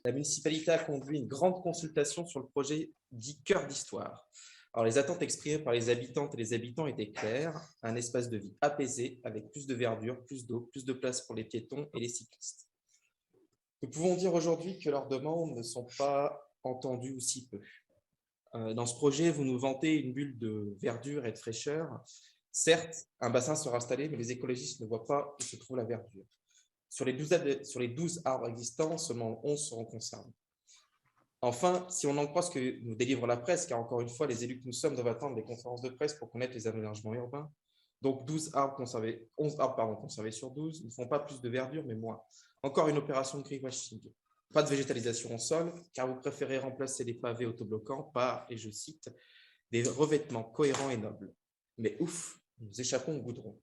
la municipalité a conduit une grande consultation sur le projet dit Cœur d'Histoire. Alors, les attentes exprimées par les habitantes et les habitants étaient claires, un espace de vie apaisé, avec plus de verdure, plus d'eau, plus de place pour les piétons et les cyclistes. Nous pouvons dire aujourd'hui que leurs demandes ne sont pas entendues ou si peu. Dans ce projet, vous nous vantez une bulle de verdure et de fraîcheur. Certes, un bassin sera installé, mais les écologistes ne voient pas où se trouve la verdure. Sur les 12 arbres existants, seulement 11 seront concernés. Enfin, si on en croit ce que nous délivre la presse, car encore une fois, les élus que nous sommes doivent attendre des conférences de presse pour connaître les aménagements urbains, donc 11 arbres conservés sur 12 ne font pas plus de verdure, mais moins. Encore une opération de greenwashing. Pas de végétalisation au sol, car vous préférez remplacer les pavés autobloquants par, et je cite, des revêtements cohérents et nobles. Mais ouf, nous échappons au goudron.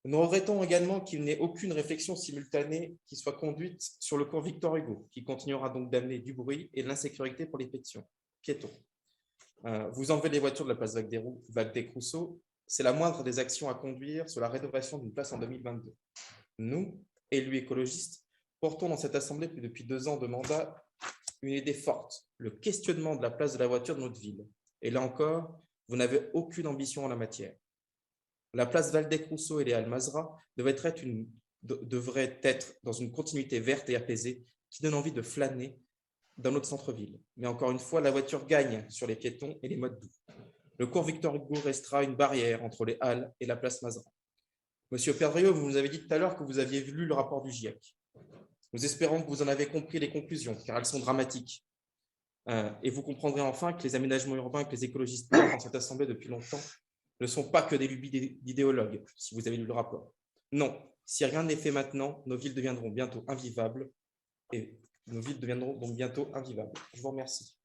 Nous regrettons également qu'il n'ait aucune réflexion simultanée qui soit conduite sur le cours Victor Hugo, qui continuera donc d'amener du bruit et de l'insécurité pour les piétons. Vous enlevez les voitures de la place Valdec-Rousseau, c'est la moindre des actions à conduire sur la rénovation d'une place en 2022. Nous, élus écologistes, portons dans cette assemblée depuis 2 ans de mandat une idée forte, le questionnement de la place de la voiture dans notre ville. Et là encore, vous n'avez aucune ambition en la matière. La place Valdec-Rousseau et les Halles Mazra devraient être dans une continuité verte et apaisée qui donne envie de flâner dans notre centre-ville. Mais encore une fois, la voiture gagne sur les piétons et les modes doux. Le cours Victor Hugo restera une barrière entre les Halles et la place Mazra. Monsieur Perdriau, vous nous avez dit tout à l'heure que vous aviez lu le rapport du GIEC. Nous espérons que vous en avez compris les conclusions, car elles sont dramatiques. Et vous comprendrez enfin que les aménagements urbains que les écologistes portent dans cette assemblée depuis longtemps ne sont pas que des lubies d'idéologues, si vous avez lu le rapport. Non, si rien n'est fait maintenant, nos villes deviendront bientôt invivables. Je vous remercie.